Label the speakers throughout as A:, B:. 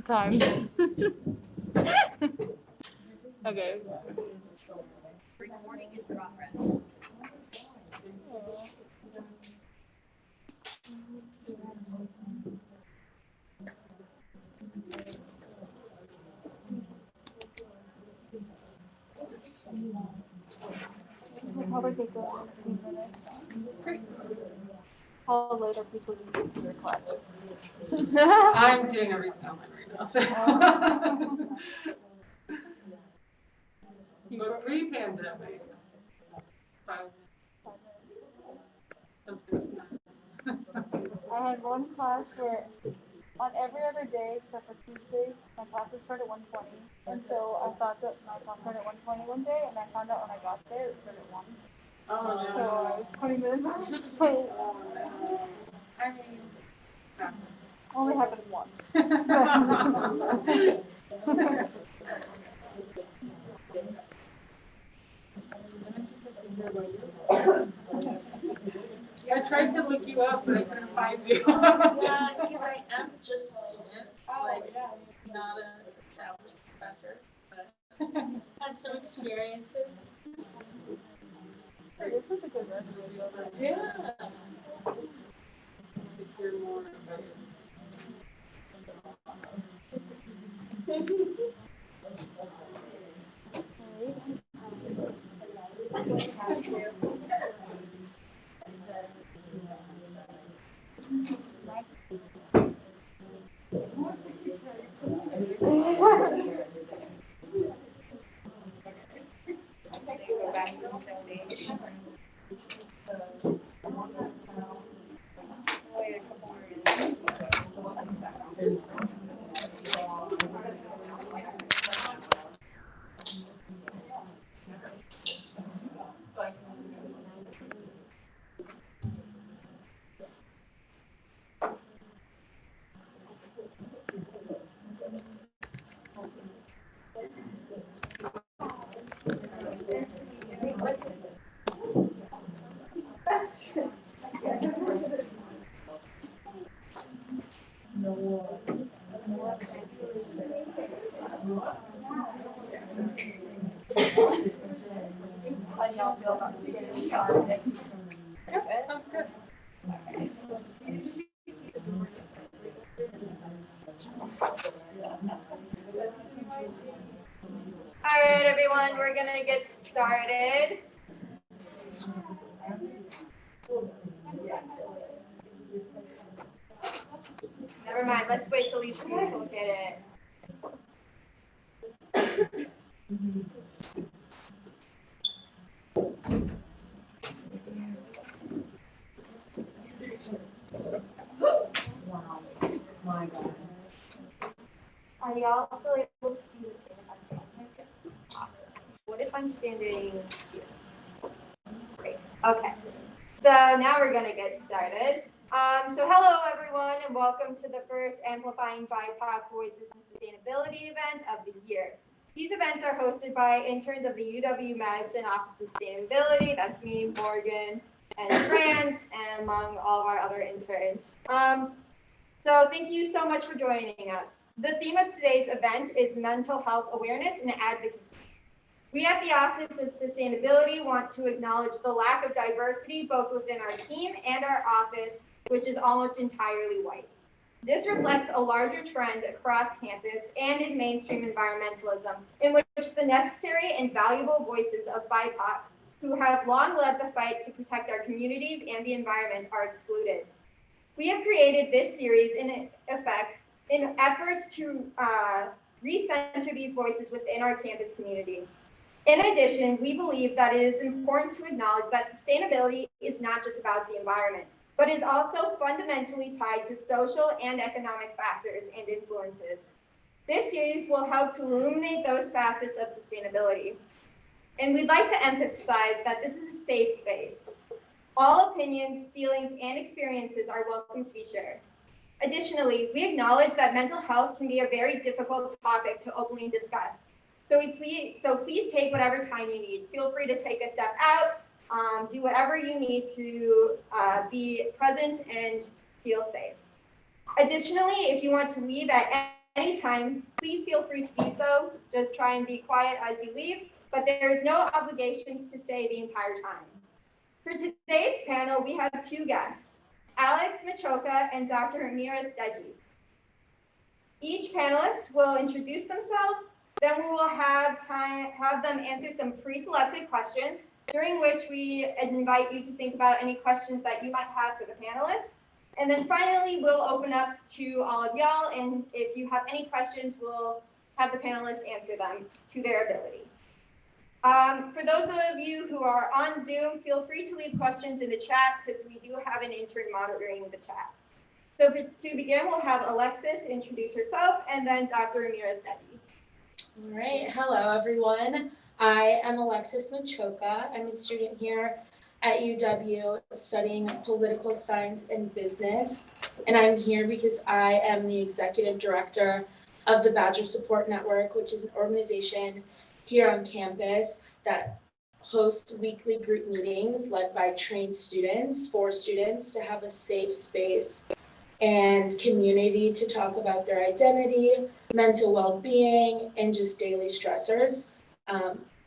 A: time. Okay.
B: Recording in progress.
A: We'll probably take a few minutes. How late are people doing to their classes?
C: I'm doing everything online right now, so. But pre-pandemic.
A: I had one class where on every other day except for Tuesday, my classes started at 1:20. And so I thought that my class started at 1:20 one day, and I found out when I got there it started at 1.
C: Oh, no.
A: So I was 20 minutes late.
C: Oh, no. I mean, yeah.
A: Only happened once.
C: I tried to look you up, but I couldn't find you.
B: Yeah, because I am just a student, like not a established professor, but had some experiences.
A: This is a good resume over.
B: Yeah.
C: To hear more about it.
D: All right, everyone, we're gonna get started. Never mind, let's wait till these people get it.
E: Wow, my God.
D: Are y'all still able to see this if I'm standing here? Awesome. What if I'm standing here? Great. Okay. So now we're gonna get started. So hello everyone and welcome to the first Amplifying BIPOC Voices and Sustainability event of the year. These events are hosted by interns of the UW-Madison Office of Sustainability. That's me, Morgan, and Franz, and among all of our other interns. So thank you so much for joining us. The theme of today's event is mental health awareness and advocacy. We at the Office of Sustainability want to acknowledge the lack of diversity both within our team and our office, which is almost entirely white. This reflects a larger trend across campus and in mainstream environmentalism, in which the necessary and valuable voices of BIPOC, who have long led the fight to protect our communities and the environment, are excluded. We have created this series in efforts to recenter these voices within our campus community. In addition, we believe that it is important to acknowledge that sustainability is not just about the environment, but is also fundamentally tied to social and economic factors and influences. This series will help to illuminate those facets of sustainability. And we'd like to emphasize that this is a safe space. All opinions, feelings, and experiences are welcome to be shared. Additionally, we acknowledge that mental health can be a very difficult topic to openly discuss. So please take whatever time you need. Feel free to take a step out, do whatever you need to be present and feel safe. Additionally, if you want to leave at any time, please feel free to do so. Just try and be quiet as you leave, but there is no obligations to stay the entire time. For today's panel, we have two guests, Alexis Machoka and Dr. Ramirez Stege. Each panelist will introduce themselves, then we will have them answer some pre-selected questions, during which we invite you to think about any questions that you might have for the panelists. And then finally, we'll open up to all of y'all, and if you have any questions, we'll have the panelists answer them to their ability. For those of you who are on Zoom, feel free to leave questions in the chat because we do have an intern monitoring the chat. So to begin, we'll have Alexis introduce herself and then Dr. Ramirez Stege.
B: All right, hello everyone. I am Alexis Machoka. I'm a student here at UW studying political science and business. And I'm here because I am the executive director of the Badger Support Network, which is an organization here on campus that hosts weekly group meetings led by trained students for students to have a safe space and community to talk about their identity, mental well-being, and just daily stressors.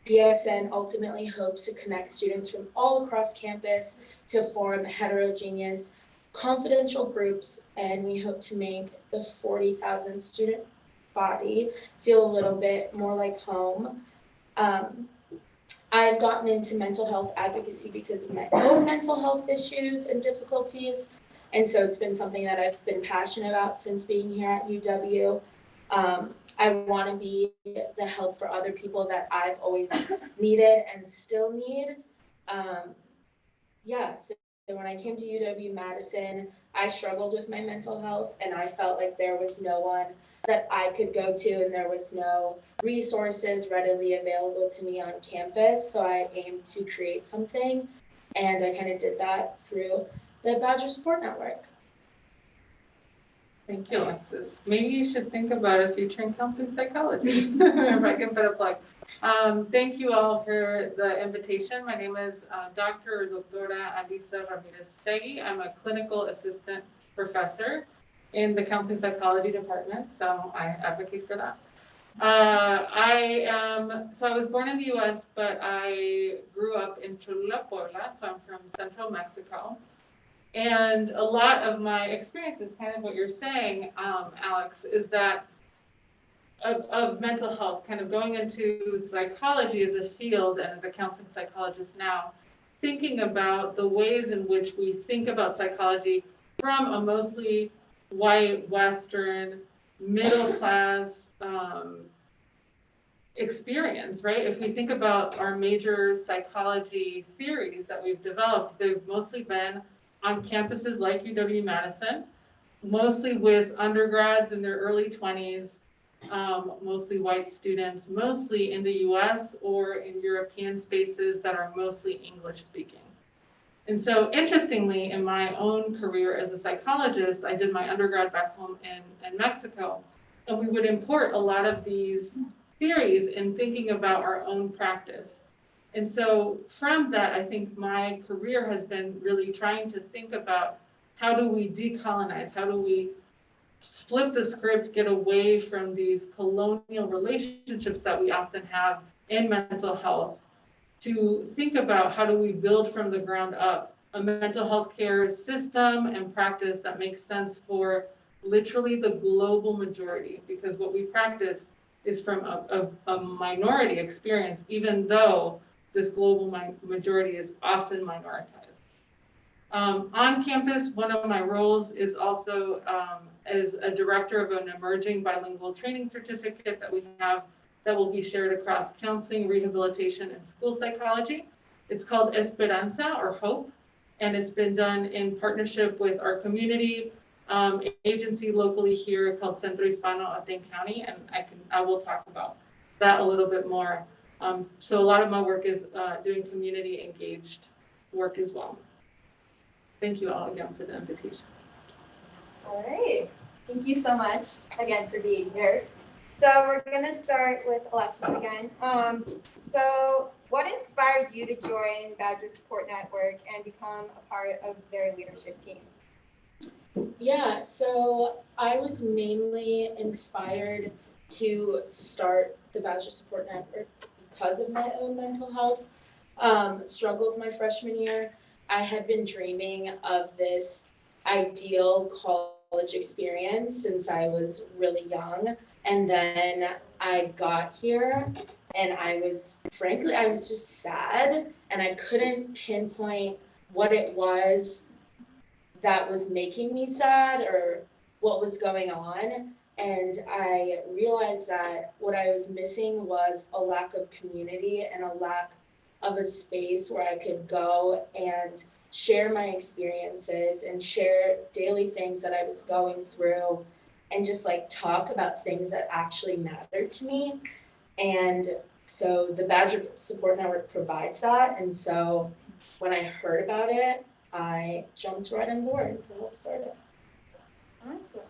B: BSN ultimately hopes to connect students from all across campus to form heterogeneous, confidential groups, and we hope to make the 40,000 student body feel a little bit more like home. I've gotten into mental health advocacy because of my own mental health issues and difficulties. And so it's been something that I've been passionate about since being here at UW. I want to be the help for other people that I've always needed and still need. So when I came to UW-Madison, I struggled with my mental health and I felt like there was no one that I could go to and there was no resources readily available to me on campus. So I aimed to create something and I kind of did that through the Badger Support Network.
C: Thank you, Alexis. Maybe you should think about a future in counseling psychology, if I can put a plug. Thank you all for the invitation. My name is Dr. Adisa Ramirez Stege. I'm a clinical assistant professor in the counseling psychology department, so I advocate for that. I was born in the U.S., but I grew up in Cholula, Puebla, so I'm from central Mexico. And a lot of my experience is kind of what you're saying, Alex, is that of mental health, kind of going into psychology as a field and as a counseling psychologist now, thinking about the ways in which we think about psychology from a mostly white, Western, middle class experience, right? If we think about our major psychology theories that we've developed, they've mostly been on campuses like UW-Madison, mostly with undergrads in their early 20s, mostly white students, mostly in the US or in European spaces that are mostly English speaking. And so interestingly, in my own career as a psychologist, I did my undergrad back home in Mexico, and we would import a lot of these theories in thinking about our own practice. And so from that, I think my career has been really trying to think about how do we decolonize, how do we flip the script, get away from these colonial relationships that we often have in mental health, to think about how do we build from the ground up a mental health care system and practice that makes sense for literally the global majority, because what we practice is from a minority experience, even though this global majority is often minoritized. On campus, one of my roles is also as a director of an emerging bilingual training certificate that we have that will be shared across counseling, rehabilitation, and school psychology. It's called Esperanza, or Hope, and it's been done in partnership with our community agency locally here called Centro Hispano of Dane County, and I will talk about that a little bit more. So a lot of my work is doing community engaged work as well. Thank you all again for the invitation.
D: All right, thank you so much again for being here. So we're gonna start with Alexis again. So what inspired you to join Badger Support Network and become a part of their leadership team?
B: Yeah, so I was mainly inspired to start the Bachelor Support Network because of my own mental health struggles my freshman year. I had been dreaming of this ideal college experience since I was really young. And then I got here and I was just sad and I couldn't pinpoint what it was that was making me sad or what was going on. And I realized that what I was missing was a lack of community and a lack of a space where I could go and share my experiences and share daily things that I was going through and just like talk about things that actually mattered to me. And so the Badger Support Network provides that. And so when I heard about it, I jumped right on board to help start it.
D: Awesome.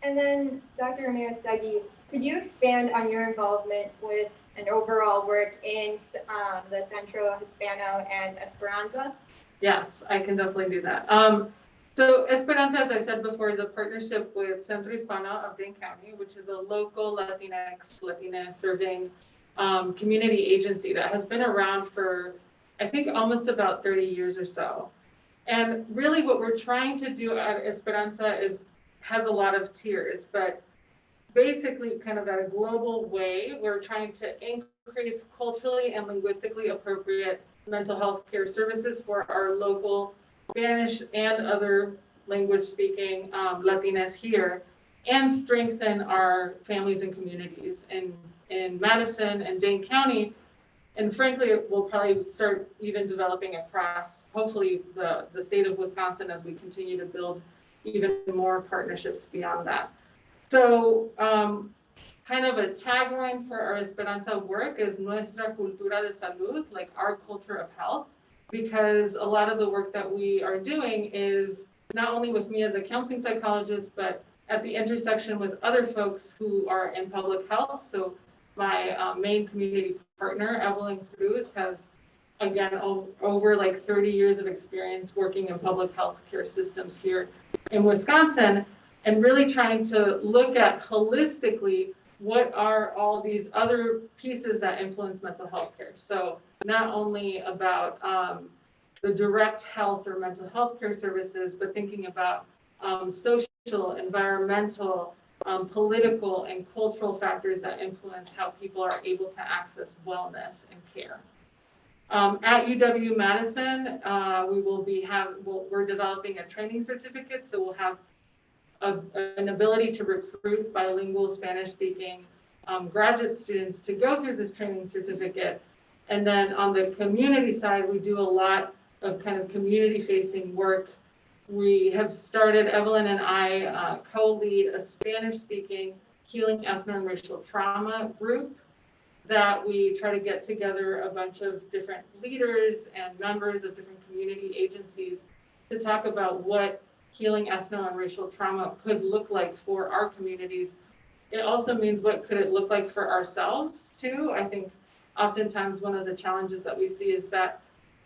D: And then, Dr. Ramirez Stege, could you expand on your involvement with and overall work in the Centro Hispano and Esperanza?
C: Yes, I can definitely do that. So Esperanza, as I said before, is a partnership with Centro Hispano of Dane County, which is a local Latina serving community agency that has been around for, I think, almost about 30 years or so. And really what we're trying to do at Esperanza has a lot of tiers, but basically kind of at a global way, we're trying to increase culturally and linguistically appropriate mental health care services for our local Spanish and other language speaking Latinas here, and strengthen our families and communities in Madison and Dane County. And frankly, we'll probably start even developing across, hopefully, the state of Wisconsin as we continue to build even more partnerships beyond that. So kind of a tagline for our Esperanza work is Nuestra Cultura de Salud, like our culture of health, because a lot of the work that we are doing is not only with me as a counseling psychologist, but at the intersection with other folks who are in public health. So my main community partner, Evelyn Cruz, has, again, over like 30 years of experience working in public health care systems here in Wisconsin, and really trying to look at holistically what are all these other pieces that influence mental health care. So not only about the direct health or mental health care services, but thinking about social, environmental, political, and cultural factors that influence how people are able to access wellness and care. At UW-Madison, we're developing a training certificate, so we'll have an ability to recruit bilingual Spanish-speaking graduate students to go through this training certificate. And then on the community side, we do a lot of kind of community-facing work. We have started, Evelyn and I co-lead a Spanish-speaking healing ethno and racial trauma group that we try to get together a bunch of different leaders and members of different community agencies to talk about what healing ethno and racial trauma could look like for our communities. It also means what could it look like for ourselves too. I think oftentimes one of the challenges that we see is that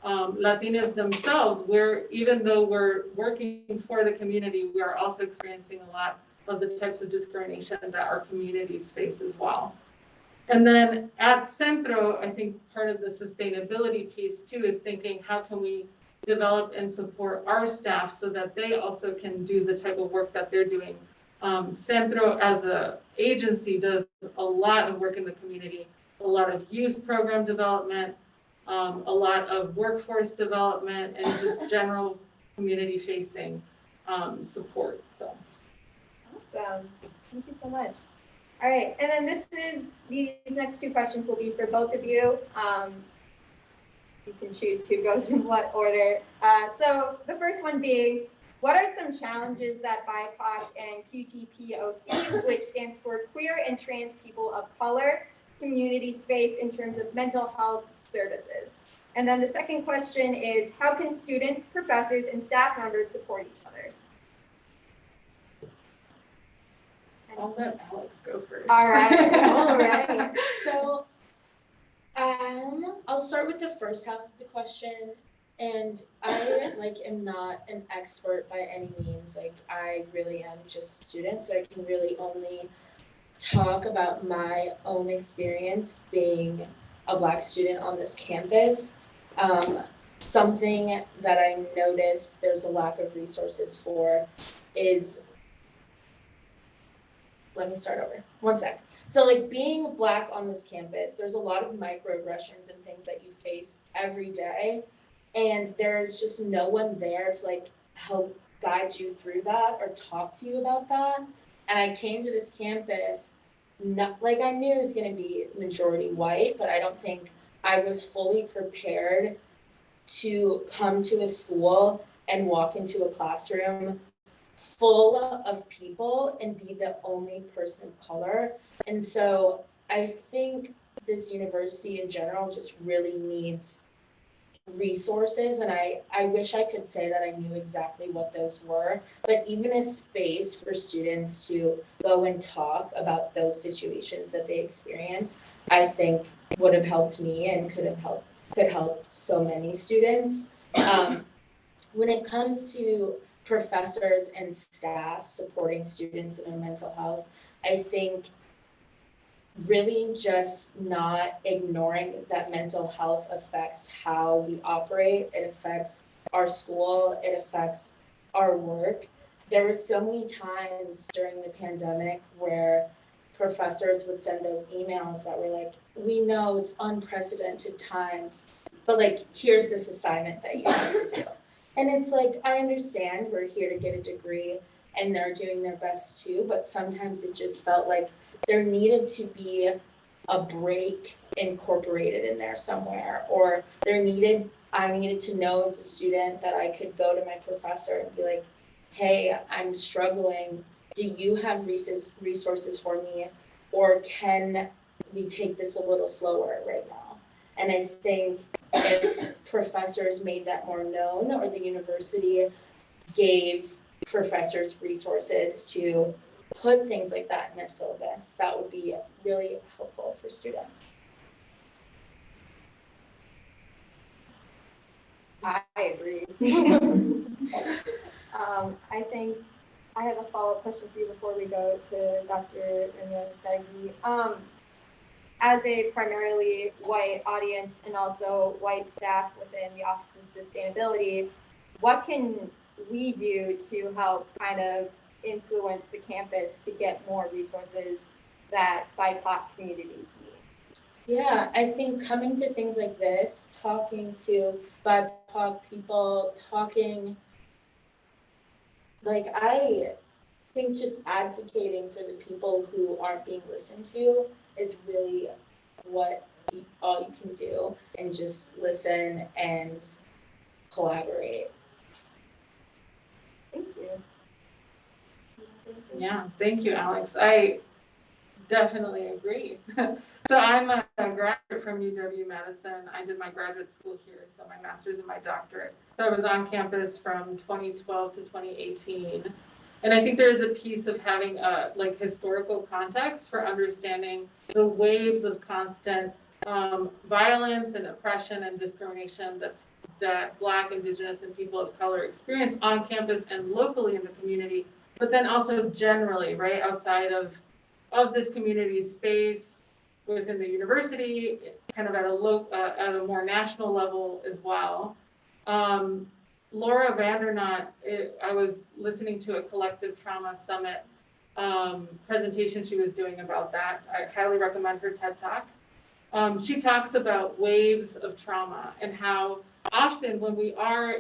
C: Latinas themselves, even though we're working for the community, we are also experiencing a lot of the types of discrimination that our communities face as well. And then at Centro, I think part of the sustainability piece too is thinking how can we develop and support our staff so that they also can do the type of work that they're doing. Centro as an agency does a lot of work in the community, a lot of youth program development, a lot of workforce development, and just general community facing support. So.
D: Awesome, thank you so much. All right, and then these next two questions will be for both of you. You can choose who goes in what order. So the first one being, what are some challenges that BIPOC and QTPOC, which stands for Queer and Trans People of Color, communities face in terms of mental health services? And then the second question is, how can students, professors, and staff members support each other?
C: I'll let Alex go first.
D: All right.
B: All right. So I'll start with the first half of the question. And I am not an expert by any means. I really am just a student, so I can really only talk about my own experience being a Black student on this campus. Something that I noticed there's a lack of resources for is, let me start over, one sec. So being Black on this campus, there's a lot of microaggressions and things that you face every day. And there's just no one there to help guide you through that or talk to you about that. And I came to this campus, not I knew it was going to be majority white, but I don't think I was fully prepared to come to a school and walk into a classroom full of people and be the only person of color. And so I think this university in general just really needs resources, and I wish I could say that I knew exactly what those were, but even a space for students to go and talk about those situations that they experience, I think would have helped me and could help so many students. When it comes to professors and staff supporting students in their mental health, I think really just not ignoring that mental health affects how we operate, it affects our school, it affects our work. There were so many times during the pandemic where professors would send those emails that were like, we know it's unprecedented times, but here's this assignment that you have to do. And it's I understand we're here to get a degree and they're doing their best too, but sometimes it just felt like there needed to be a break incorporated in there somewhere, or I needed to know as a student that I could go to my professor and be like, hey, I'm struggling. Do you have resources for me? Or can we take this a little slower right now? And I think if professors made that more known, or the university gave professors resources to put things like that in their syllabus, that would be really helpful for students.
D: I agree. I think I have a follow-up question for you before we go to Dr. Ramirez Stege. As a primarily white audience and also white staff within the Office of Sustainability, what can we do to help kind of influence the campus to get more resources that BIPOC communities need?
B: Yeah, I think coming to things like this, talking to BIPOC people, I think just advocating for the people who aren't being listened to is really all you can do, and just listen and collaborate.
D: Thank you.
C: Yeah, thank you, Alex. I definitely agree. So I'm a graduate from UW-Madison. I did my graduate school here, so my master's and my doctorate. So I was on campus from 2012 to 2018. And I think there is a piece of having a historical context for understanding the waves of constant violence and oppression and discrimination that Black, Indigenous, and people of color experience on campus and locally in the community, but then also generally, right, outside of this community space within the university, kind of at a more national level as well. Laura Vandernot, I was listening to a collective trauma summit presentation she was doing about that. I highly recommend her TED Talk. She talks about waves of trauma and how often when we are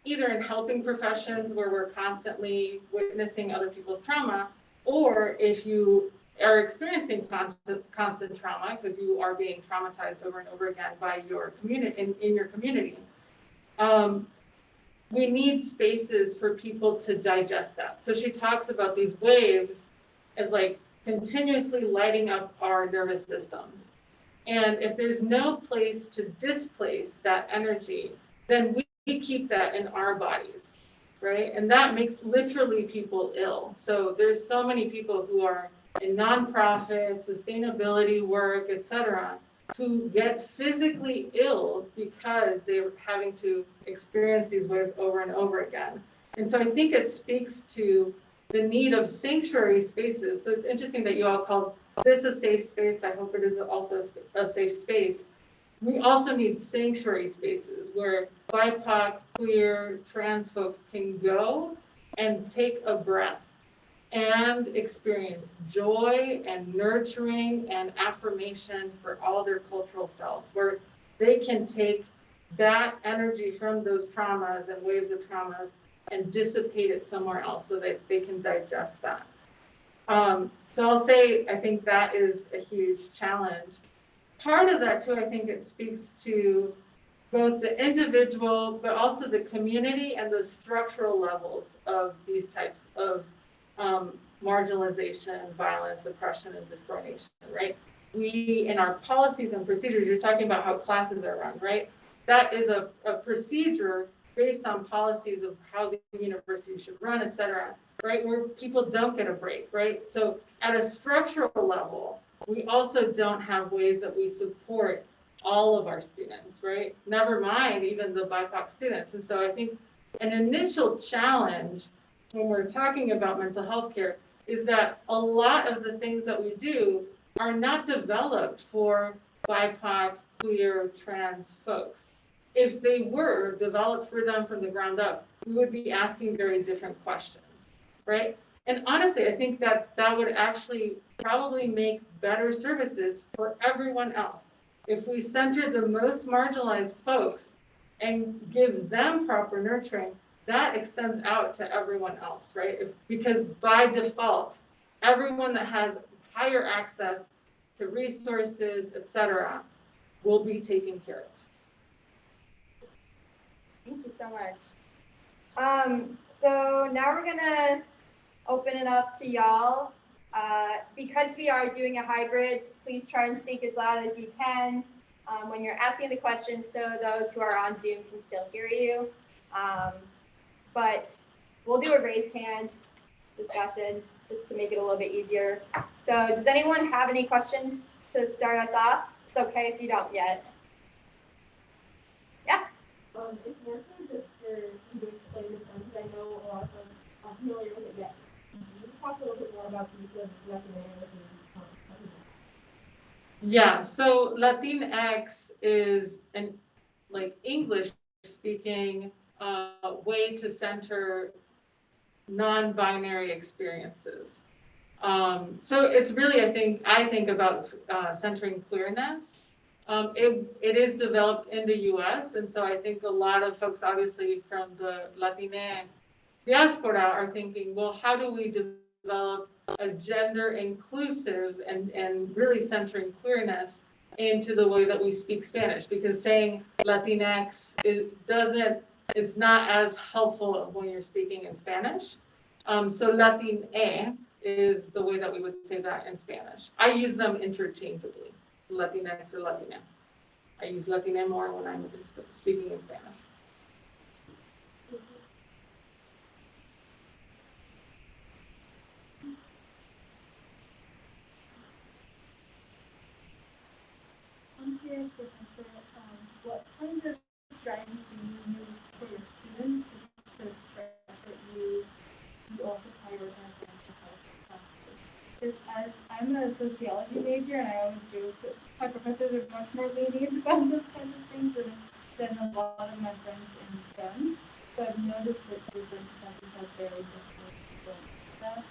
C: either in helping professions where we're constantly witnessing other people's trauma, or if you are experiencing constant trauma because you are being traumatized over and over again by your community in your community, we need spaces for people to digest that. So she talks about these waves as continuously lighting up our nervous systems. And if there's no place to displace that energy, then we keep that in our bodies, right? And that makes literally people ill. So there's so many people who are in nonprofit, sustainability work, et cetera, who get physically ill because they're having to experience these waves over and over again. And so I think it speaks to the need of sanctuary spaces. So it's interesting that you all called this a safe space. I hope it is also a safe space. We also need sanctuary spaces where BIPOC, queer, trans folks can go and take a breath and experience joy and nurturing and affirmation for all their cultural selves, where they can take that energy from those traumas and waves of traumas and dissipate it somewhere else so that they can digest that. So I'll say, I think that is a huge challenge. Part of that too, I think it speaks to both the individual, but also the community and the structural levels of these types of marginalization, violence, oppression, and discrimination, right? We, in our policies and procedures, you're talking about how classes are run, right? That is a procedure based on policies of how the university should run, et cetera, right? Where people don't get a break, right? So at a structural level, we also don't have ways that we support all of our students, right? Never mind even the BIPOC students. And so I think an initial challenge when we're talking about mental health care is that a lot of the things that we do are not developed for BIPOC, queer, trans folks. If they were developed for them from the ground up, we would be asking very different questions, right? And honestly, I think that that would actually probably make better services for everyone else. If we center the most marginalized folks and give them proper nurturing, that extends out to everyone else, right? Because by default, everyone that has higher access to resources, et cetera, will be taken care of.
D: Thank you so much. So now we're gonna open it up to y'all. Because we are doing a hybrid, please try and speak as loud as you can when you're asking the questions so those who are on Zoom can still hear you. But we'll do a raised hand discussion just to make it a little bit easier. So does anyone have any questions to start us off? It's okay if you don't yet. Yeah?
F: It's more so just for you to explain this one, because I know a lot of folks aren't familiar with it yet. Can you talk a little bit more about the use of Latinx and
C: Yeah, so Latinx is an English speaking way to center non-binary experiences. So it's really, I think about centering queerness. It is developed in the US, and so I think a lot of folks obviously from the Latina diaspora are thinking, well, how do we develop a gender inclusive and really centering queerness into the way that we speak Spanish? Because saying Latinx it's not as helpful when you're speaking in Spanish. So Latine is the way that we would say that in Spanish. I use them interchangeably, Latinx or Latina. I use Latina more when I'm speaking in Spanish.
A: I'm curious, Professor, what kinds of strategies do you use for your students to stress that you also prioritize mental health classes? Because as I'm a sociology major, and I always joke that my professors are much more lenient about those kinds of things than a lot of my friends in STEM. So I've noticed that different professors have very different stuff.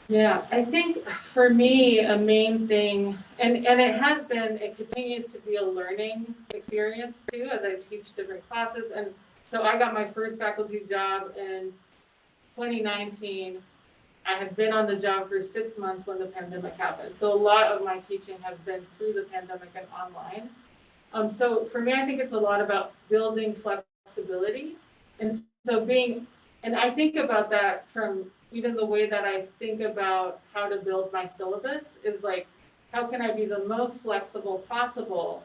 C: Yeah, I think for me, a main thing, and it continues to be a learning experience too, as I teach different classes. And so I got my first faculty job in 2019. I had been on the job for 6 months when the pandemic happened. So a lot of my teaching has been through the pandemic and online. So for me, I think it's a lot about building flexibility. And so and I think about that from even the way that I think about how to build my syllabus is like, how can I be the most flexible possible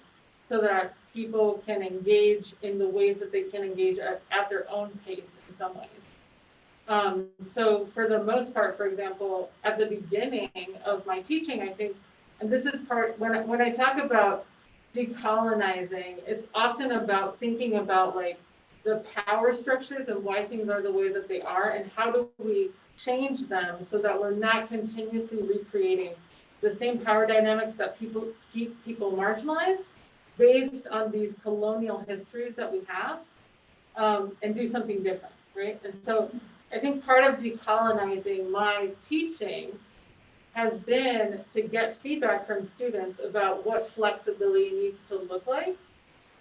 C: so that people can engage in the ways that they can engage at their own pace in some ways. So for the most part, for example, at the beginning of my teaching, I think And this is part, when I talk about decolonizing, it's often about thinking about like the power structures and why things are the way that they are, and how do we change them so that we're not continuously recreating the same power dynamics that keep people marginalized based on these colonial histories that we have, and do something different, right? And so I think part of decolonizing my teaching has been to get feedback from students about what flexibility needs to look like,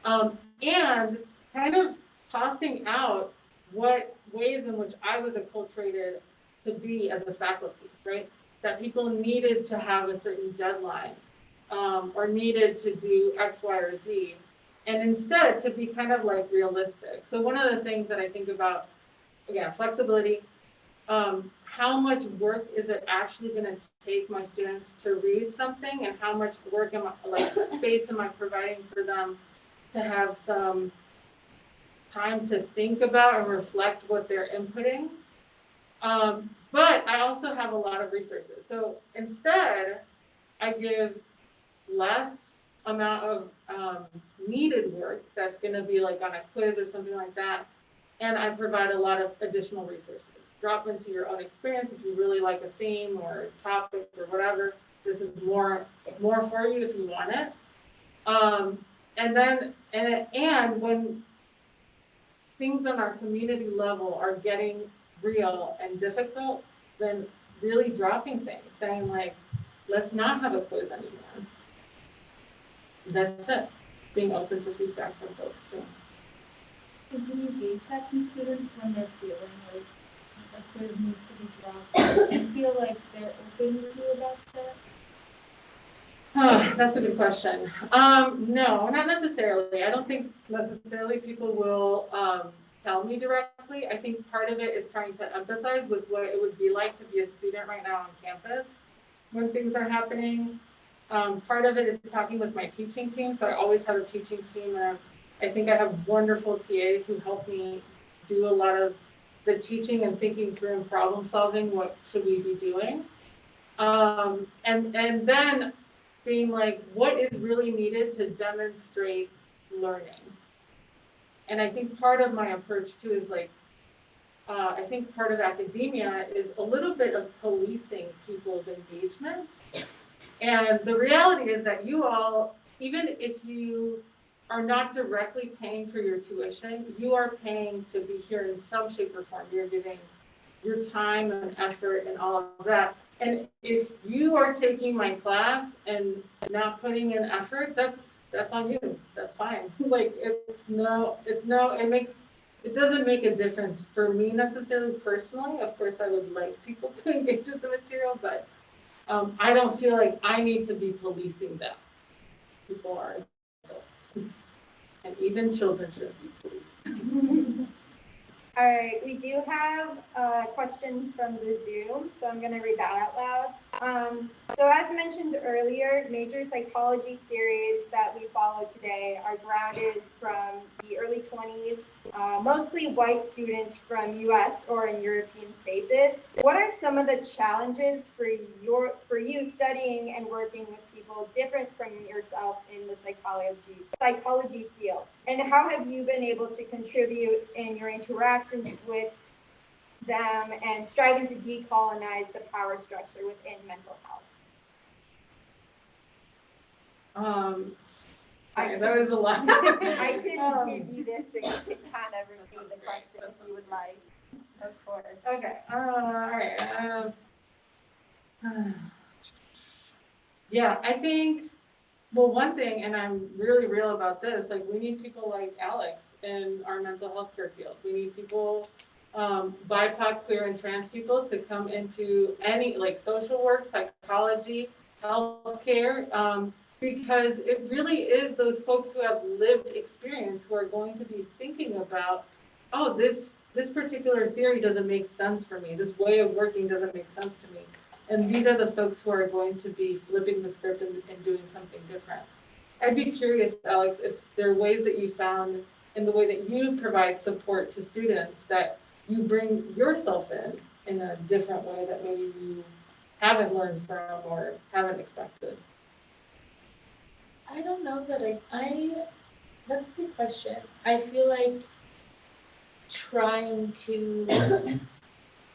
C: and kind of tossing out what ways in which I was acculturated to be as a faculty, right? That people needed to have a certain deadline, or needed to do X, Y, or Z, and instead to be kind of like realistic. So one of the things that I think about, again, flexibility, how much work is it actually going to take my students to read something, and how much work space am I providing for them to have some time to think about and reflect what they're inputting. But I also have a lot of resources. So instead, I give less amount of needed work that's going to be like on a quiz or something like that. And I provide a lot of additional resources. Drop into your own experience if you really like a theme or topic or whatever. This is more for you if you want it. And when things on our community level are getting real and difficult, then really dropping things, saying like, let's not have a quiz anymore. That's it. Being open to feedback from folks too.
A: So can you gauge that from students when they're feeling like a quiz needs to be dropped? Do you feel like they're open with you about that?
C: Oh, that's a good question. No, not necessarily. I don't think necessarily people will tell me directly. I think part of it is trying to empathize with what it would be like to be a student right now on campus when things are happening. Part of it is talking with my teaching team. So I always have a teaching team, and I think I have wonderful TAs who help me do a lot of the teaching and thinking through and problem solving. What should we be doing? And then being like, what is really needed to demonstrate learning? And I think part of my approach too is like, I think part of academia is a little bit of policing people's engagement. And the reality is that you all, even if you are not directly paying for your tuition, you are paying to be here in some shape or form. You're giving your time and effort and all of that. And if you are taking my class and not putting in effort, that's on you. That's fine. Like it doesn't make a difference for me necessarily personally. Of course, I would like people to engage with the material, but I don't feel like I need to be policing them. People are adults, and even children should be policed.
D: All right, we do have a question from the Zoom, so I'm going to read that out loud. So as mentioned earlier, major psychology theories that we follow today are grounded from the early 20s, mostly white students from US or in European spaces. What are some of the challenges for you studying and working with people different from yourself in the psychology field? And how have you been able to contribute in your interactions with them and striving to decolonize the power structure within mental health?
C: That was a lot.
D: I can give you this so you can kind of repeat the question if you would like. Of course.
C: Okay. All right. Yeah, I think, well, one thing, and I'm really real about this, like we need people like Alex in our mental health care field. We need people, BIPOC, queer, and trans people to come into any, like social work, psychology, healthcare, because it really is those folks who have lived experience who are going to be thinking about, oh, this particular theory doesn't make sense for me. This way of working doesn't make sense to me. And these are the folks who are going to be flipping the script and doing something different. I'd be curious, Alex, if there are ways that you found in the way that you provide support to students that you bring yourself in a different way that maybe you haven't learned from or haven't expected.
B: I don't know that that's a good question. I feel like trying to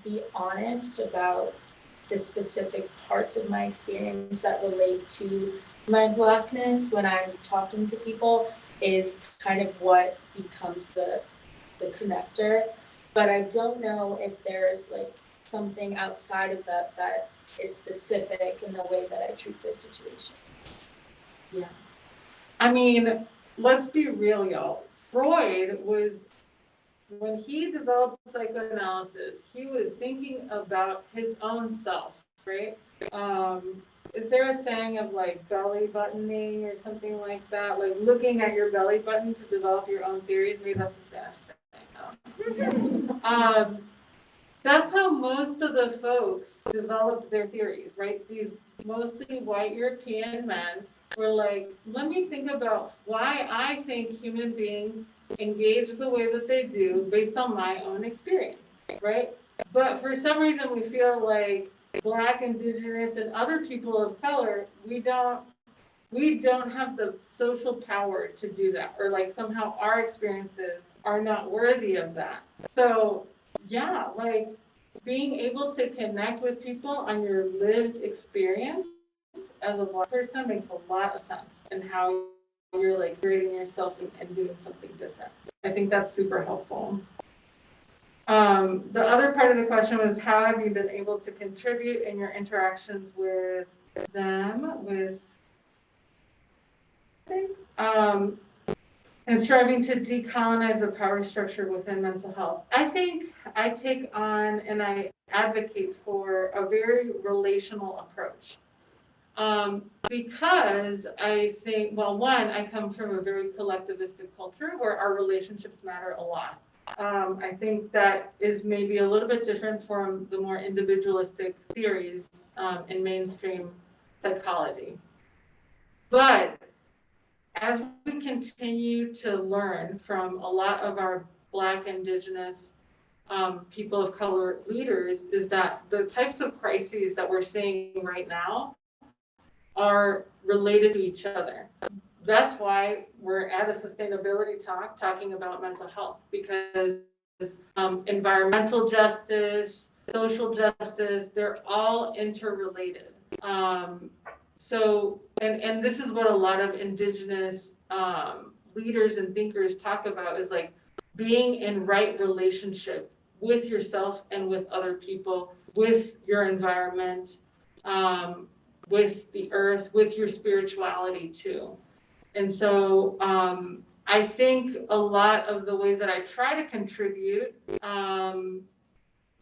B: be honest about the specific parts of my experience that relate to my Blackness when I'm talking to people is kind of what becomes the connector. But I don't know if there's like something outside of that that is specific in the way that I treat this situation.
C: Yeah. I mean, let's be real, y'all. Freud was, when he developed psychoanalysis, he was thinking about his own self, right? Is there a saying of like belly buttoning or something like that? Like looking at your belly button to develop your own theories? Maybe that's a Spanish saying. That's how most of the folks developed their theories, right? These mostly white European men were like, let me think about why I think human beings engage the way that they do based on my own experience, right? But for some reason, we feel like Black, Indigenous, and other people of color, we don't have the social power to do that, or like somehow our experiences are not worthy of that. So yeah, like being able to connect with people on your lived experience as a Black person makes a lot of sense in how you're like creating yourself and doing something different. I think that's super helpful. The other part of the question was, how have you been able to contribute in your interactions with them, and striving to decolonize the power structure within mental health? I think I take on and I advocate for a very relational approach. Because I think, well, one, I come from a very collectivistic culture where our relationships matter a lot. I think that is maybe a little bit different from the more individualistic theories in mainstream psychology. But as we continue to learn from a lot of our Black, Indigenous, people of color leaders, is that the types of crises that we're seeing right now are related to each other. That's why we're at a sustainability talk talking about mental health, because environmental justice, social justice, they're all interrelated. So, and this is what a lot of Indigenous leaders and thinkers talk about, is like being in right relationship with yourself and with other people, with your environment, with the earth, with your spirituality too. And so I think a lot of the ways that I try to contribute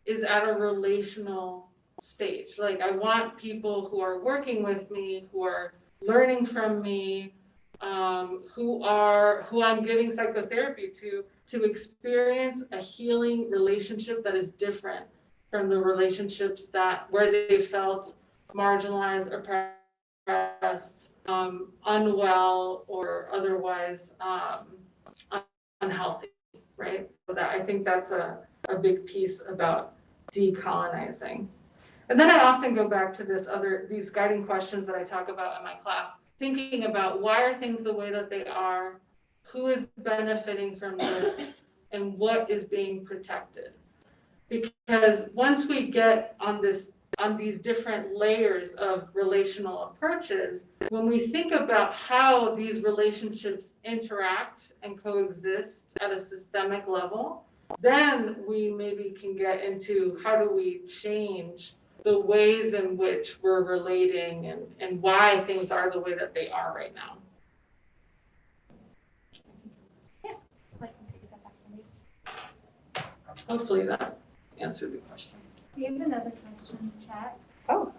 C: is at a relational stage. Like I want people who are working with me, who are learning from me, who I'm giving psychotherapy to experience a healing relationship that is different from the relationships where they felt marginalized, oppressed, unwell, or otherwise unhealthy, right? So that, I think that's a big piece about decolonizing. And then I often go back to these guiding questions that I talk about in my class, thinking about why are things the way that they are, who is benefiting from this, and what is being protected. Because once we get on these different layers of relational approaches, when we think about how these relationships interact and coexist at a systemic level, then we maybe can get into how do we change the ways in which we're relating and why things are the way that they are right now.
A: Yeah, I can take that back to me.
C: Hopefully that answered the question.
A: We have another question in the chat.
D: Oh.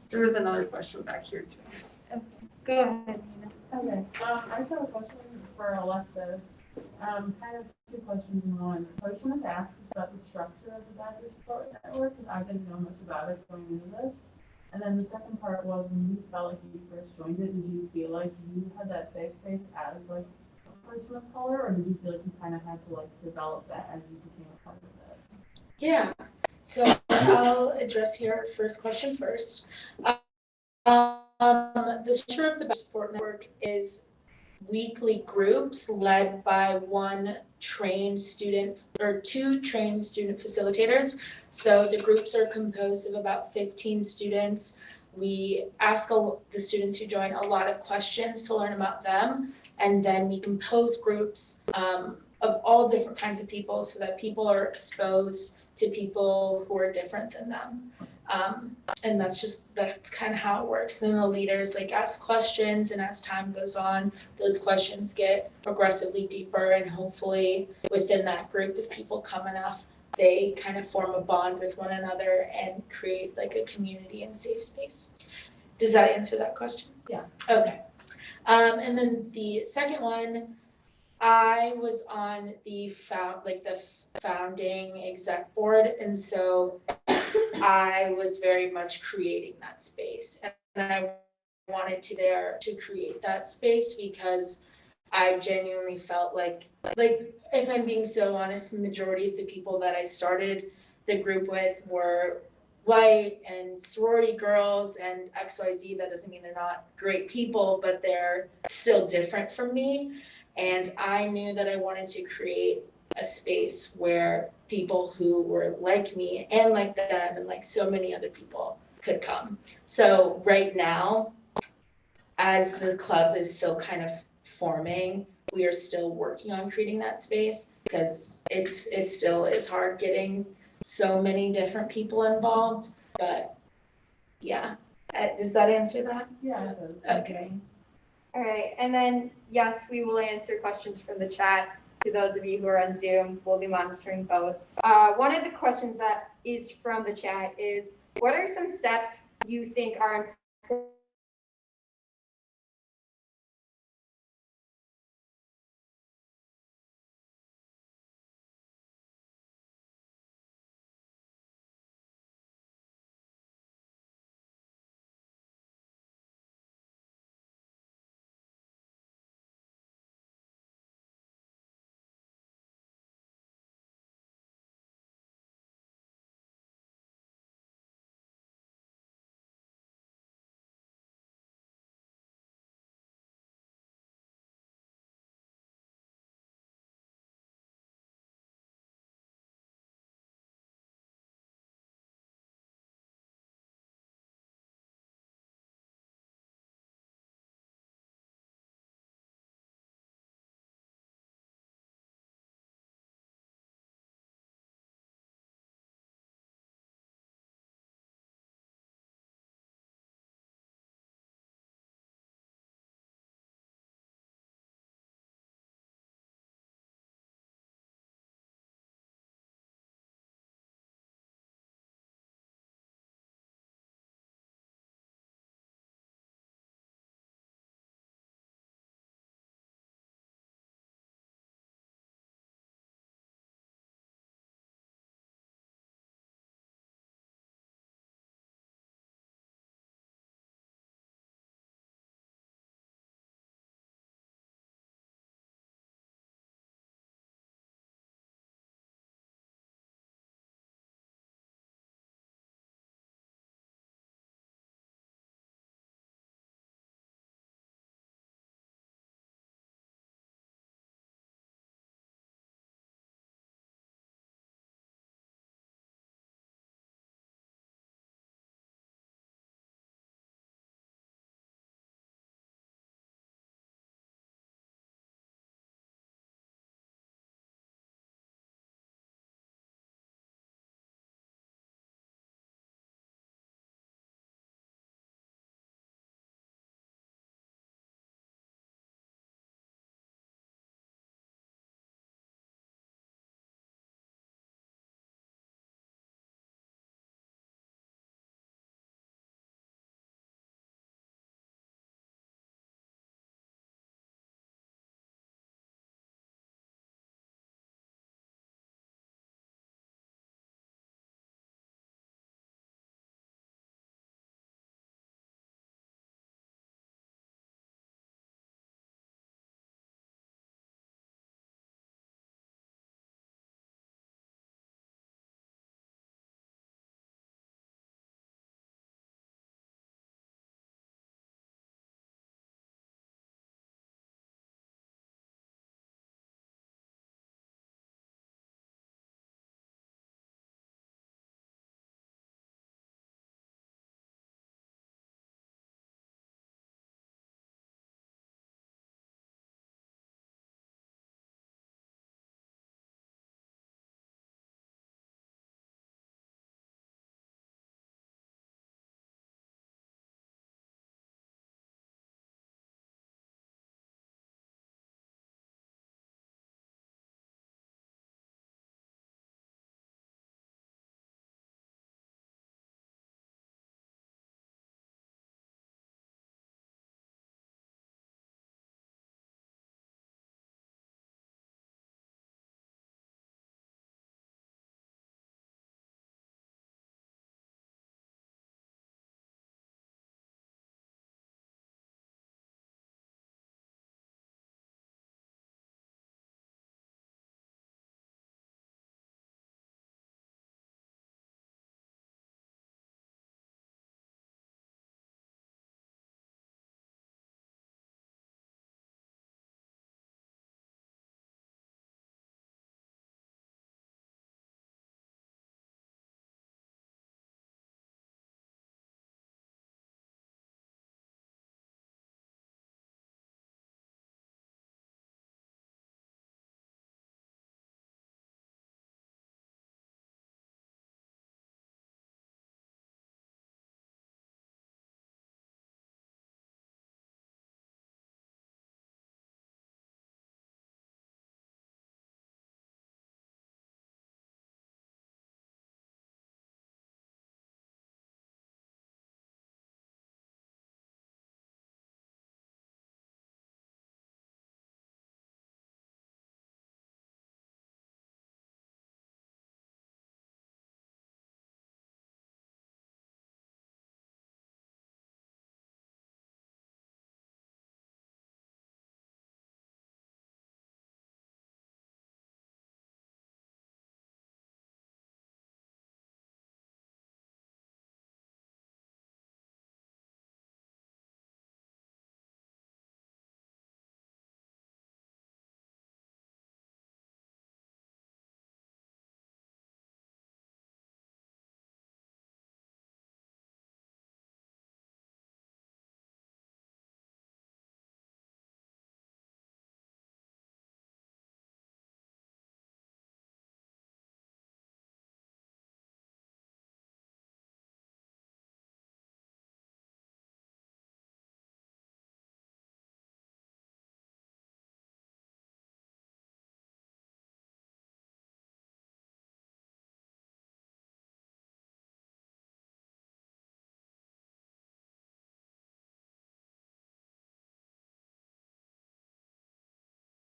C: There was another question back here too.
A: Okay. Go ahead, Nina.
F: Okay, I just have a question for Alexis. Kind of two questions in one. So I just wanted to ask just about the structure of the Baptist Support Network, because I didn't know much about it going into this. And then the second part was, when you felt like you first joined it, did you feel like you had that safe space as like a person of color, or did you feel like you kind of had to like develop that as you became a part of it?
B: Yeah, so I'll address your first question first. The structure of the support network is weekly groups led by one trained student or two trained student facilitators. So the groups are composed of about 15 students. We ask the students who join a lot of questions to learn about them, and then we compose groups of all different kinds of people so that people are exposed to people who are different than them. And that's kind of how it works. Then the leaders ask questions, and as time goes on, those questions get progressively deeper, and hopefully within that group, if people come enough, they kind of form a bond with one another and create a community and safe space. Does that answer that question?
F: Yeah.
B: Okay. And then the second one, I was on the founding exec board, and so I was very much creating that space, and I wanted to create that space because I genuinely felt like if I'm being so honest, the majority of the people that I started the group with were white and sorority girls and XYZ. That doesn't mean they're not great people, but they're still different from me. And I knew that I wanted to create a space where people who were like me and like them and like so many other people could come. So right now, as the club is still kind of forming, we are still working on creating that space because it still is hard getting so many different people involved. But yeah, does that answer that?
F: Yeah, it does.
B: Okay.
D: All right, and then yes, we will answer questions from the chat. To those of you who are on Zoom, we'll be monitoring both. One of the questions that is from the chat is, what are some steps you think are important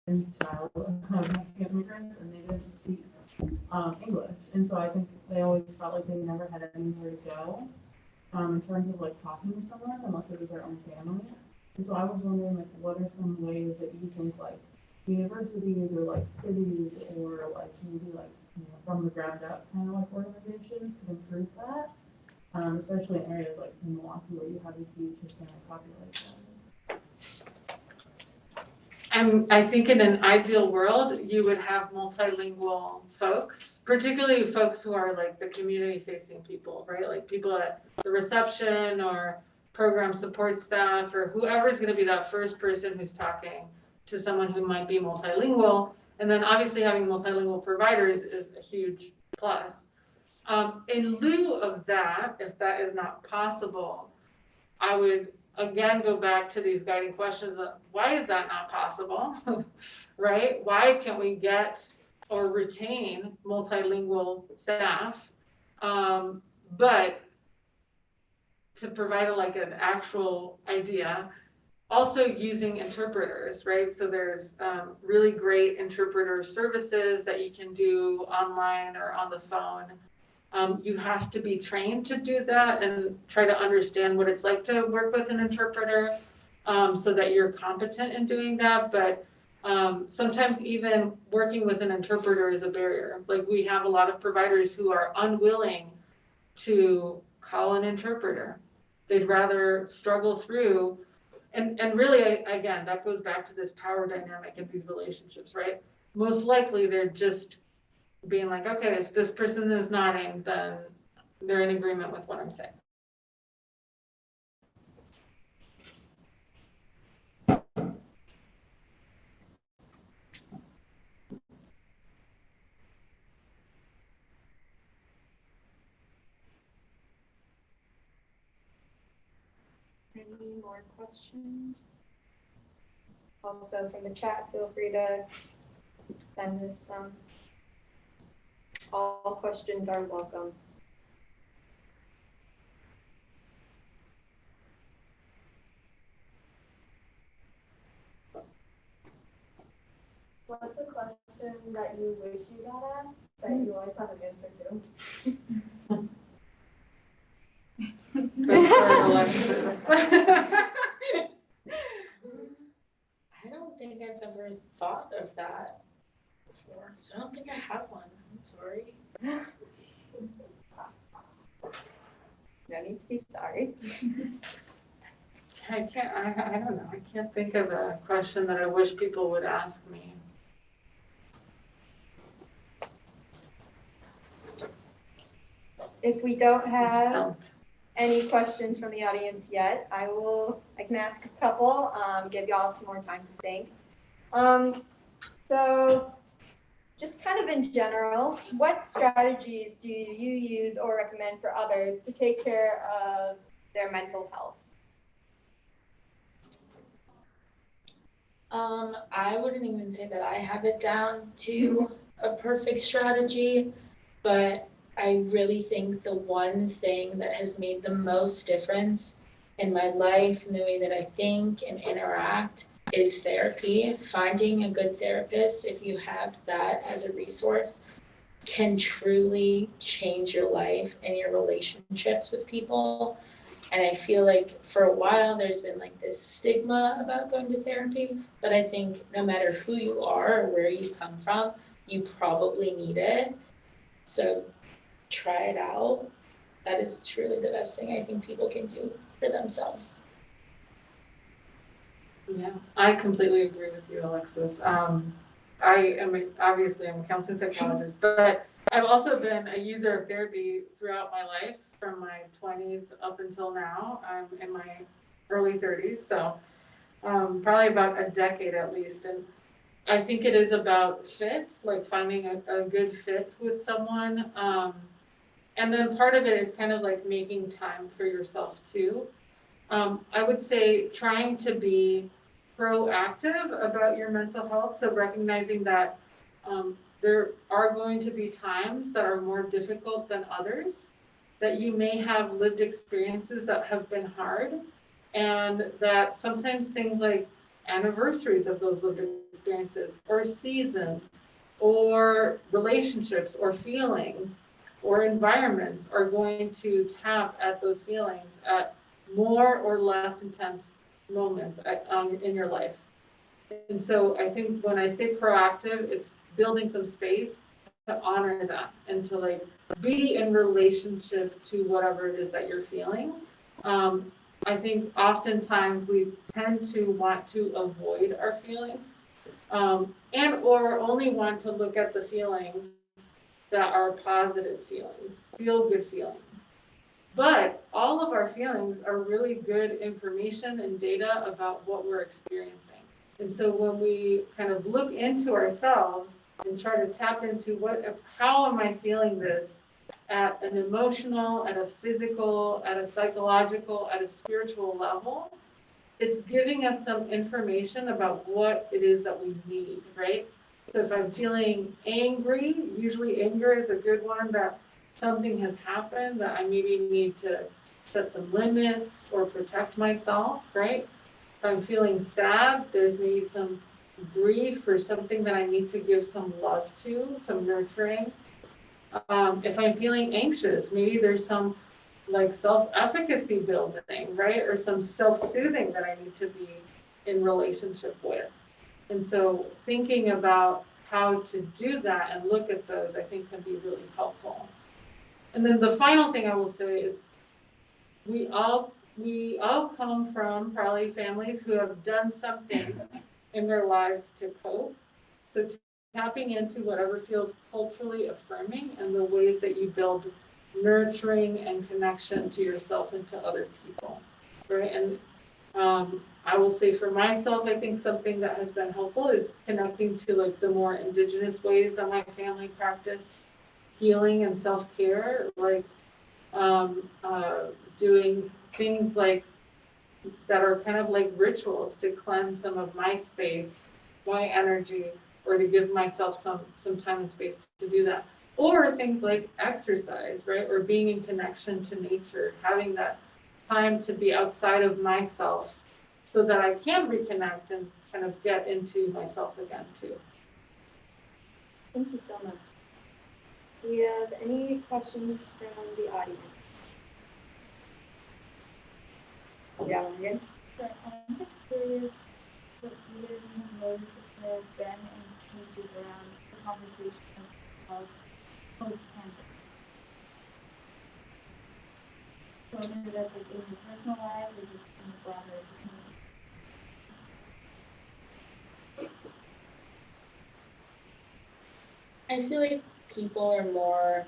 F: child of Mexican immigrants, and they didn't speak English. And so I think they always felt like they never had anywhere to go in terms of like talking to someone unless it was their own family. And so I was wondering, like, what are some ways that you think like universities or like cities or like maybe like, you know, from the ground up kind of like organizations could improve that, especially in areas like in Milwaukee where you have a huge Hispanic population.
C: I think in an ideal world, you would have multilingual folks, particularly folks who are like the community facing people, right? Like people at the reception or program support staff or whoever's going to be that first person who's talking to someone who might be multilingual. And then obviously having multilingual providers is a huge plus. In lieu of that, if that is not possible, I would again go back to these guiding questions of why is that not possible, right? Why can't we get or retain multilingual staff? But to provide like an actual idea, also using interpreters, right? So there's really great interpreter services that you can do online or on the phone. You have to be trained to do that and try to understand what it's like to work with an interpreter so that you're competent in doing that. But sometimes even working with an interpreter is a barrier. Like we have a lot of providers who are unwilling to call an interpreter. They'd rather struggle through. And really, again, that goes back to this power dynamic in these relationships, right? Most likely they're just being like, okay, if this person is nodding, then they're in agreement with what I'm saying.
D: Any more questions? Also from the chat, feel free to send us some. All questions are welcome.
A: What's a question that you wish you got asked that you always have an answer to?
C: Good for Alexis.
B: I don't think I've ever thought of that before, so I don't think I have one. I'm sorry.
D: No need to be sorry.
C: I don't know. I can't think of a question that I wish people would ask me.
D: If we don't have
C: Don't.
D: any questions from the audience yet, I can ask a couple, give y'all some more time to think. So just kind of in general, what strategies do you use or recommend for others to take care of their mental health?
B: I wouldn't even say that I have it down to a perfect strategy, but I really think the one thing that has made the most difference in my life and the way that I think and interact is therapy. Finding a good therapist, if you have that as a resource, can truly change your life and your relationships with people. And I feel like for a while there's been like this stigma about going to therapy, but I think no matter who you are or where you come from, you probably need it. So try it out. That is truly the best thing I think people can do for themselves.
C: Yeah, I completely agree with you, Alexis. I'm a counseling psychologist, but I've also been a user of therapy throughout my life, from my 20s up until now. I'm in my early 30s, so probably about a decade at least. And I think it is about fit, like finding a good fit with someone. And then part of it is kind of like making time for yourself too. I would say trying to be proactive about your mental health. So recognizing that there are going to be times that are more difficult than others, that you may have lived experiences that have been hard, and that sometimes things like anniversaries of those lived experiences, or seasons, or relationships, or feelings, or environments are going to tap at those feelings at more or less intense moments in your life. And so I think when I say proactive, it's building some space to honor that and to like be in relationship to whatever it is that you're feeling. I think oftentimes we tend to want to avoid our feelings, and or only want to look at the feelings that are positive feelings, feel good feelings. But all of our feelings are really good information and data about what we're experiencing. And so when we kind of look into ourselves and try to tap into how am I feeling this at an emotional, at a physical, at a psychological, at a spiritual level, it's giving us some information about what it is that we need, right? So if I'm feeling angry, usually anger is a good one, that something has happened that I maybe need to set some limits or protect myself, right? If I'm feeling sad, there's maybe some grief or something that I need to give some love to, some nurturing. If I'm feeling anxious, maybe there's some like self-efficacy building, right? Or some self-soothing that I need to be in relationship with. And so thinking about how to do that and look at those, I think can be really helpful. And then the final thing I will say is we all come from probably families who have done something in their lives to cope. So tapping into whatever feels culturally affirming and the ways that you build nurturing and connection to yourself and to other people, right? And I will say for myself, I think something that has been helpful is connecting to like the more indigenous ways that my family practiced healing and self-care, like doing things like that are kind of like rituals to cleanse some of my space, my energy, or to give myself some time and space to do that. Or things like exercise, right? Or being in connection to nature, having that time to be outside of myself so that I can reconnect and kind of get into myself again too.
D: Thank you so much. Do we have any questions from the audience? Yeah, Morgan?
A: So I'm just curious, so either of you have noticed if there have been any changes around the conversation of post-pandemic. So whether that's like in your personal lives or just in the broader community.
B: I feel like people are more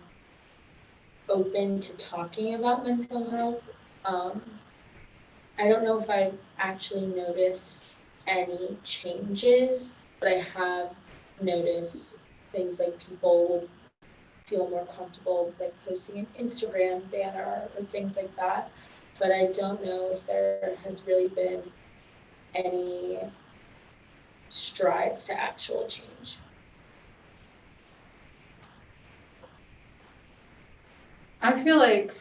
B: open to talking about mental health. I don't know if I've actually noticed any changes, but I have noticed things like people would feel more comfortable like posting an Instagram banner or things like that. But I don't know if there has really been any strides to actual change.
C: I feel like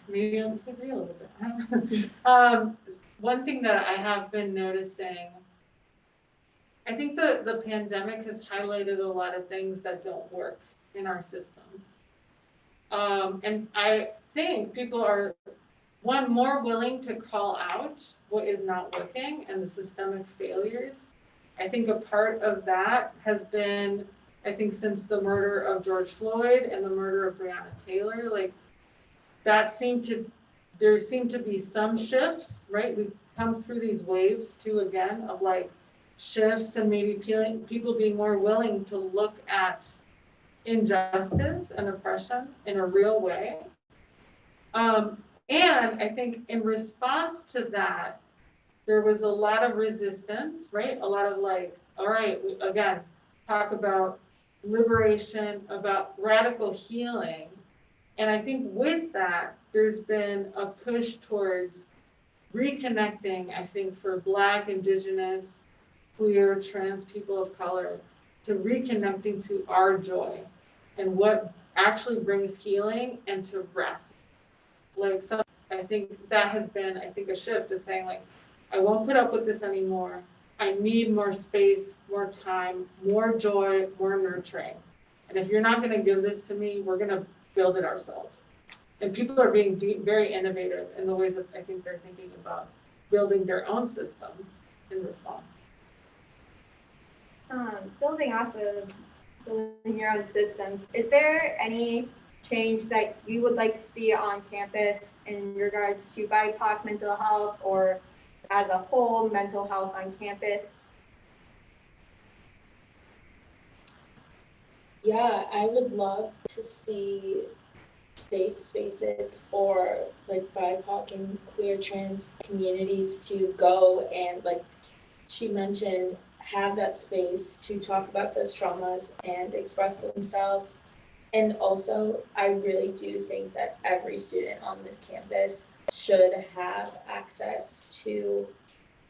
C: maybe I'll disagree a little bit. One thing that I have been noticing, I think the pandemic has highlighted a lot of things that don't work in our systems. And I think people are, one, more willing to call out what is not working and the systemic failures. I think a part of that has been, I think since the murder of George Floyd and the murder of Breonna Taylor, like there seemed to be some shifts, right? We've come through these waves too, again, of like shifts and maybe people being more willing to look at injustice and oppression in a real way. And I think in response to that, there was a lot of resistance, right? A lot of like, all right, again, talk about liberation, about radical healing. And I think with that, there's been a push towards reconnecting, I think, for Black, Indigenous, queer, trans people of color, to reconnecting to our joy and what actually brings healing and to rest. Like, so I think that has been, I think, a shift to saying like, I won't put up with this anymore. I need more space, more time, more joy, more nurturing. And if you're not going to give this to me, we're going to build it ourselves. And people are being very innovative in the ways that I think they're thinking about building their own systems in response.
D: Building off of building your own systems, is there any change that you would like to see on campus in regards to BIPOC mental health or as a whole mental health on campus?
B: Yeah, I would love to see safe spaces for like BIPOC and queer trans communities to go and, like she mentioned, have that space to talk about those traumas and express themselves. And also, I really do think that every student on this campus should have access to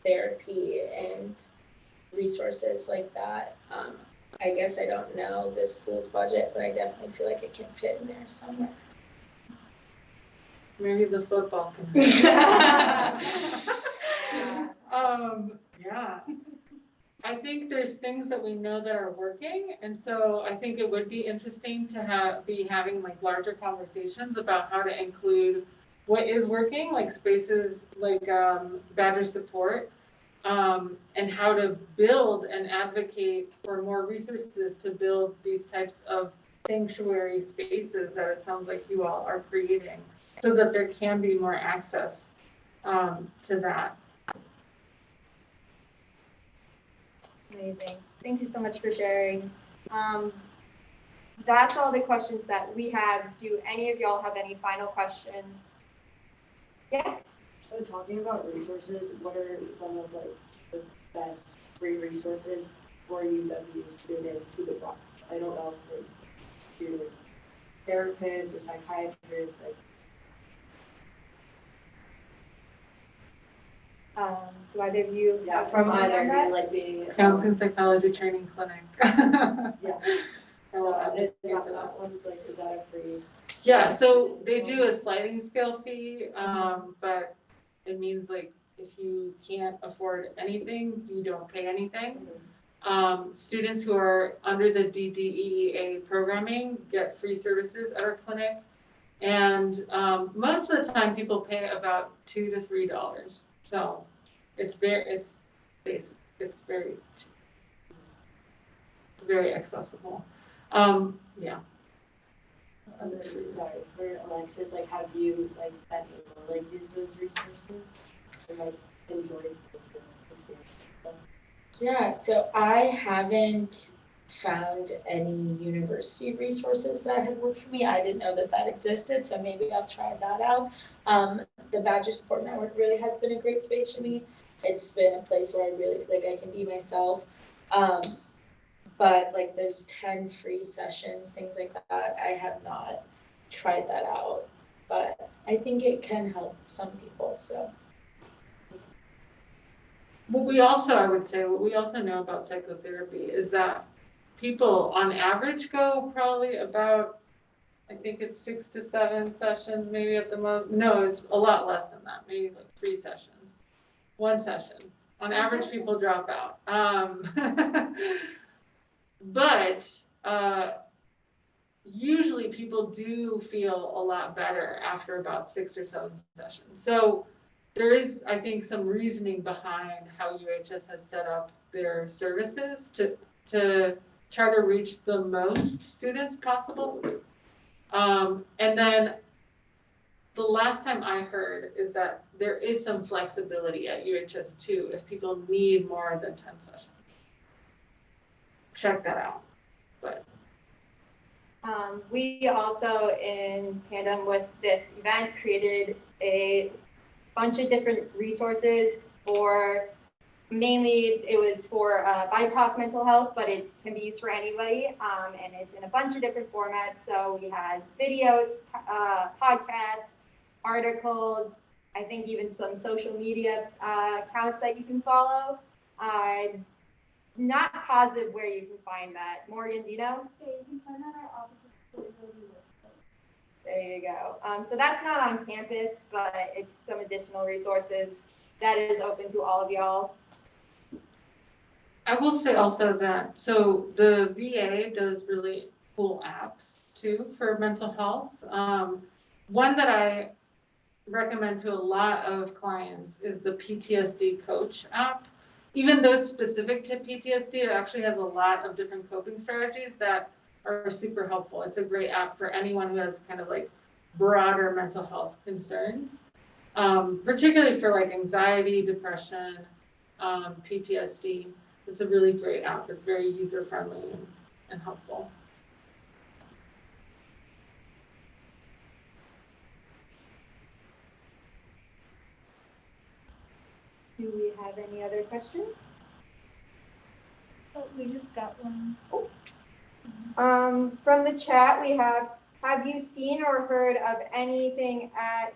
B: therapy and resources like that. I guess I don't know this school's budget, but I definitely feel like it can fit in there somewhere.
C: Maybe the football can. Yeah. I think there's things that we know that are working, and so I think it would be interesting to be having like larger conversations about how to include what is working, like spaces like Badger support, and how to build and advocate for more resources to build these types of sanctuary spaces that it sounds like you all are creating, so that there can be more access to that.
D: Amazing. Thank you so much for sharing. That's all the questions that we have. Do any of y'all have any final questions? Yeah.
E: So talking about resources, what are some of like the best free resources for UW students who could, I don't know if it's student therapists or psychiatrists, like
D: Do either of you have
E: from
D: opinion on
E: either
D: that?
E: like being
C: Counseling Psychology Training Clinic.
E: yeah. So is that one's like, is that a free?
C: Yeah, so they do a sliding scale fee, but it means like if you can't afford anything, you don't pay anything. Students who are under the DDEA programming get free services at our clinic, and most of the time people pay about $2 to $3. So it's basic. It's very cheap. Very accessible. Yeah.
E: Sorry, for Alexis, like have you like been able to like use those resources and like enjoyed the experience?
B: Yeah, so I haven't found any university resources that have worked for me. I didn't know that existed, so maybe I'll try that out. The Badger Support Network really has been a great space for me. It's been a place where I really feel like I can be myself. But like those 10 free sessions, things like that, I have not tried that out. But I think it can help some people, so.
C: What we also know about psychotherapy is that people on average go probably about, I think it's 6 to 7 sessions, maybe at the most. No, it's a lot less than that, maybe like 3 sessions, 1 session. On average, people drop out. But usually people do feel a lot better after about 6 or 7 sessions. So there is, I think, some reasoning behind how UHS has set up their services to try to reach the most students possible. And then the last time I heard is that there is some flexibility at UHS too if people need more than 10 sessions. Check that out. But
D: we also, in tandem with this event, created a bunch of different resources for, mainly it was for BIPOC mental health, but it can be used for anybody, and it's in a bunch of different formats. So we had videos, podcasts, articles, I think even some social media accounts that you can follow. I'm not positive where you can find that. Morgan, do you know?
A: Okay, you can find that at our Office of Sustainability website.
D: There you go. So that's not on campus, but it's some additional resources. that is open to all of y'all.
C: I will say also that, so the VA does really cool apps too for mental health. One that I recommend to a lot of clients is the Ptsd Coach App. Even though it's specific to PTSD, it actually has a lot of different coping strategies that are super helpful. It's a great app for anyone who has kind of like broader mental health concerns, particularly for like anxiety, depression, PTSD. It's a really great app. It's very user-friendly and helpful.
D: Do we have any other questions?
A: Oh, we just got one.
D: From the chat, we have you seen or heard of anything at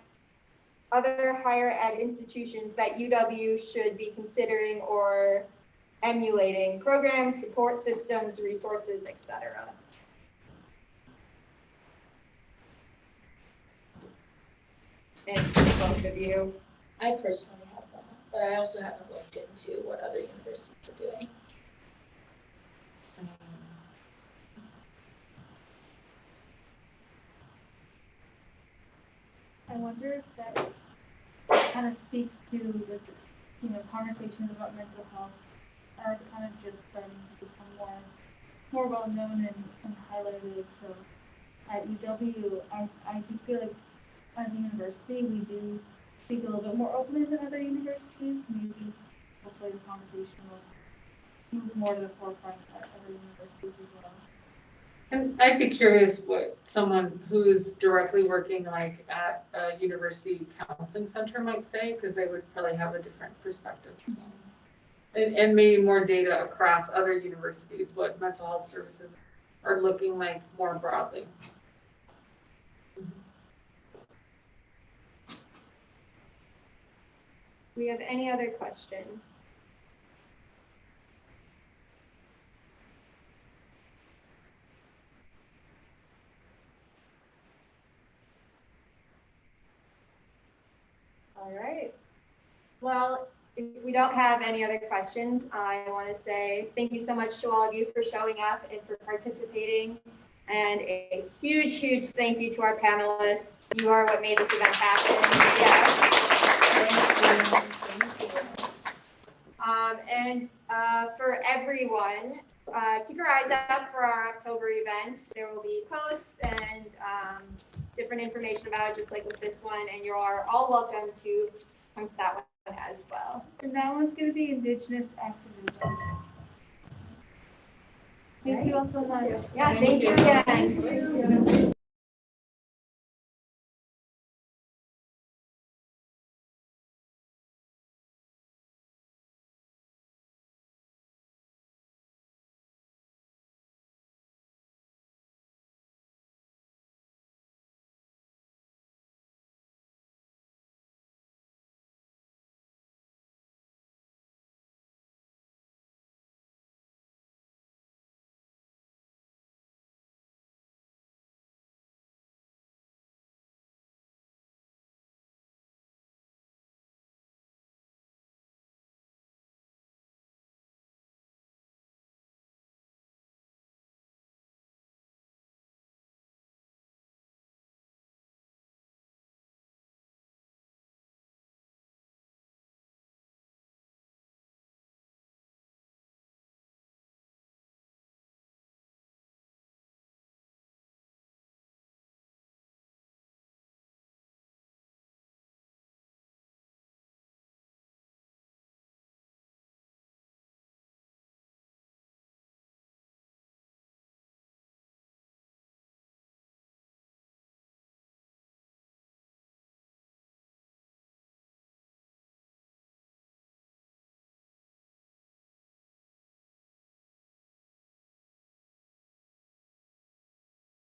D: other higher ed institutions that UW should be considering or emulating? Programs, support systems, resources, etc. It's both of you.
B: I personally have one, but I also haven't looked into what other universities are doing.
A: I wonder if that kind of speaks to the, conversations about mental health are kind of just starting to become more well known and highlighted. So at UW, I do feel like as a university, we do speak a little bit more openly than other universities. Maybe hopefully the conversation will move more to the forefront at other universities as well.
C: And I'd be curious what someone who is directly working like at a university counseling center might say, because they would probably have a different perspective. And maybe more data across other universities, what mental health services are looking like more broadly.
D: Do we have any other questions? All right. Well, if we don't have any other questions, I want to say thank you so much to all of you for showing up and for participating. And a huge, huge thank you to our panelists. You are what made this event happen. Yes. And for everyone, keep your eyes out for our October event. There will be posts and different information about it, just like with this one. And you are all welcome to come to that one as well.
A: And that one's going to be Indigenous activism. Thank you all so much.
D: Yeah, thank you again.